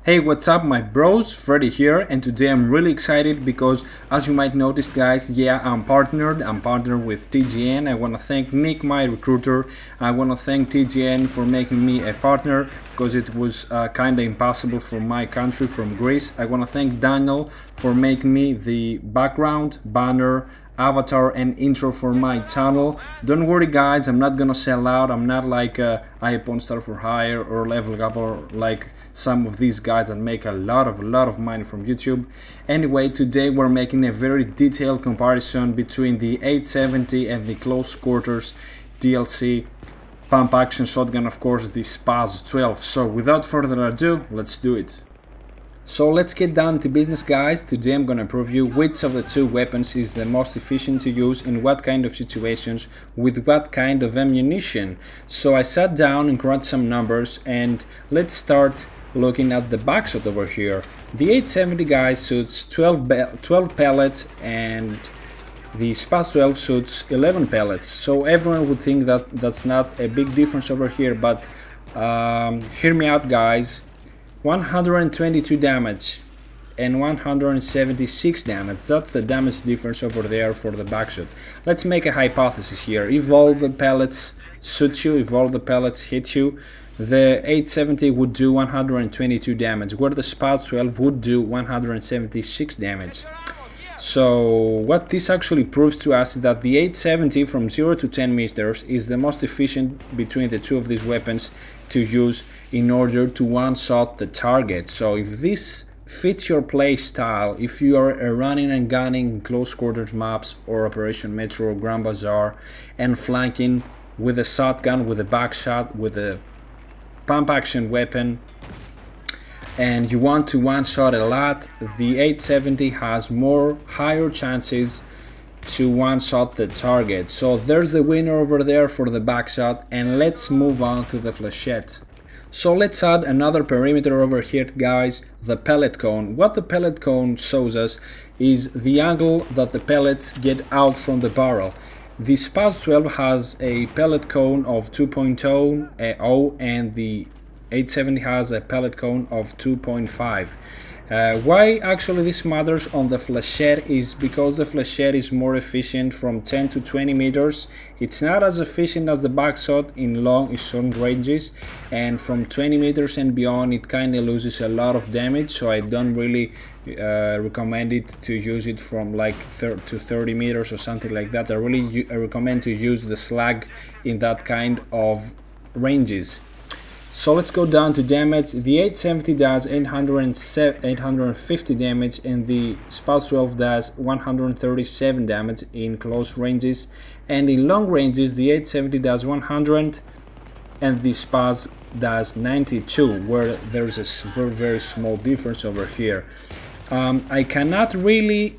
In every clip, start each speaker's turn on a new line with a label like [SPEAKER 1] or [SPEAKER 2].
[SPEAKER 1] Hey, what's up my bros, Freddy here, and today I'm really excited because as you might notice guys, yeah, I'm partnered with TGN. I want to thank Nick, my recruiter. I want to thank TGN for making me a partner because it was kind of impossible from my country, from Greece. I want to thank Daniel for making me the background, banner, avatar and intro for my channel. Don't worry guys, I'm not gonna sell out. I'm not like iPhone Star for Hire or Level Up or like some of these guys that make a lot of money from YouTube. Anyway, today we're making a very detailed comparison between the 870 and the close quarters DLC pump action shotgun, of course the SPAS 12. So without further ado, let's do it. So let's get down to business guys. Today I'm gonna prove you which of the two weapons is the most efficient to use in what kind of situations with what kind of ammunition. So I sat down and crunched some numbers and let's start looking at the backshot over here. The 870 guys shoots 12 pellets and the SPAS 12 shoots 11 pellets. So everyone would think that that's not a big difference over here, but hear me out guys. 122 damage and 176 damage, that's the damage difference over there for the backshot. Let's make a hypothesis here. If all the pellets shoot you, if all the pellets hit you, the 870 would do 122 damage, where the SPAS 12 would do 176 damage. So what this actually proves to us is that the 870 from 0 to 10 meters is the most efficient between the two of these weapons to use in order to one-shot the target. So if this fits your play style, if you are running and gunning close quarters maps or Operation Metro or Grand Bazaar and flanking with a shotgun, with a backshot, with a pump action weapon, and you want to one-shot a lot, the 870 has higher chances to one-shot the target. So there's the winner over there for the backshot, and let's move on to the flechette. So let's add another perimeter over here guys, the pellet cone. What the pellet cone shows us is the angle that the pellets get out from the barrel. The SPAS 12 has a pellet cone of 2.0 and the 870 has a pellet cone of 2.5. Why actually this matters on the flechette is because the flechette is more efficient from 10 to 20 meters. It's not as efficient as the backshot in long short ranges, and from 20 meters and beyond it kind of loses a lot of damage, so I don't really recommend it to use it from like 30 meters or something like that. I really recommend to use the slag in that kind of ranges. So let's go down to damage. The 870 does 850 damage and the SPAS 12 does 137 damage in close ranges, and in long ranges the 870 does 100 and the SPAS does 92, where there's a very small difference over here. I cannot really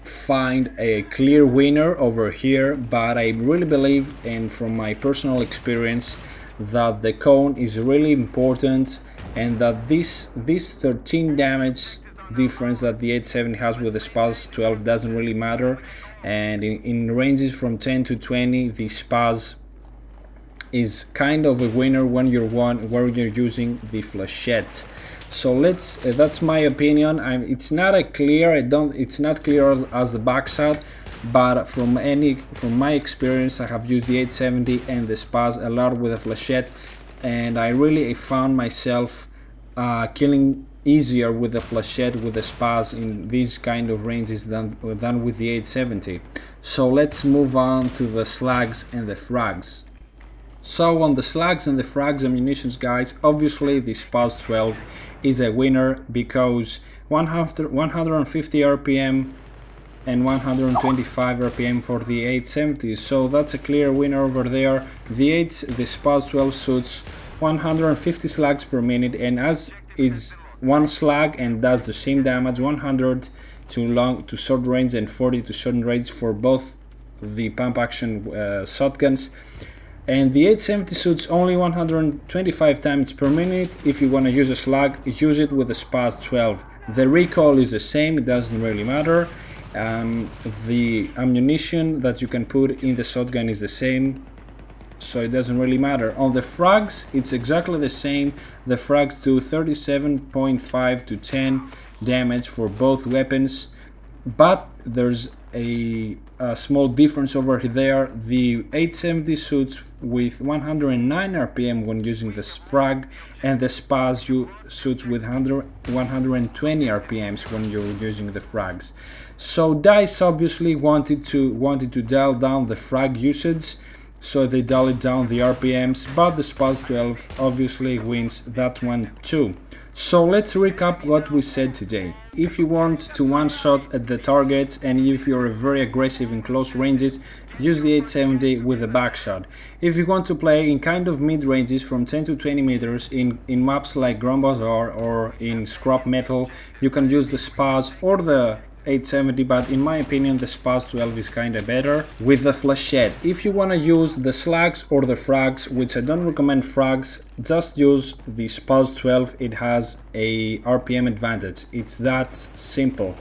[SPEAKER 1] find a clear winner over here, but I really believe, and from my personal experience, that the cone is really important, and that this 13 damage difference that the 870 has with the SPAS 12 doesn't really matter, and in ranges from 10 to 20 the SPAS is kind of a winner when you're using the flechette. So let's that's my opinion. It's not clear as the backshot, but from my experience I have used the 870 and the SPAS a lot with the flechette, and I really found myself killing easier with the flechette with the SPAS in these kind of ranges than with the 870. So let's move on to the slugs and the frags. So on the slugs and the frags ammunitions guys, obviously the SPAS 12 is a winner because 150 RPM and 125 RPM for the 870, so that's a clear winner over there. The SPAS 12 shoots 150 slugs per minute, and as is one slug and does the same damage, 100 to short range and 40 to short range for both the pump action shotguns. And the 870 shoots only 125 times per minute. If you want to use a slug, use it with the SPAS 12. The recoil is the same, it doesn't really matter. The ammunition that you can put in the shotgun is the same. so it doesn't really matter. On the frags, it's exactly the same. The frags do 37.5 to 10 damage for both weapons, but there's a small difference over there. The 870 shoots with 109 RPM when using the frag, and the SPAS shoots with 120 RPMs when you're using the frags. So DICE obviously wanted to dial down the frag usage, so they dialed down the RPMs, but the SPAS 12 obviously wins that one too. So let's recap what we said today. If you want to one-shot at the targets, and if you're very aggressive in close ranges, use the 870 with the backshot. If you want to play in kind of mid-ranges from 10 to 20 meters in maps like Grand Bazaar or in Scrap Metal, you can use the SPAS or the 870, but in my opinion the SPAS 12 is kinda better with the flechette. If you wanna use the slugs or the frags, which I don't recommend frags, just use the SPAS 12, it has a RPM advantage. It's that simple.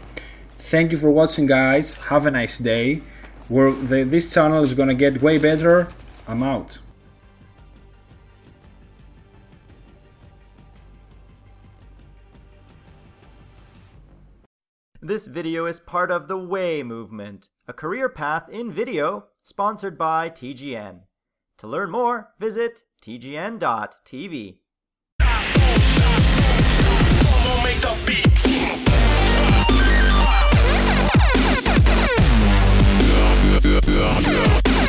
[SPEAKER 1] Thank you for watching, guys. Have a nice day. This channel is gonna get way better. I'm out.
[SPEAKER 2] This video is part of the WAY movement, a career path in video sponsored by TGN. To learn more, visit tgn.tv.
[SPEAKER 3] Yeah.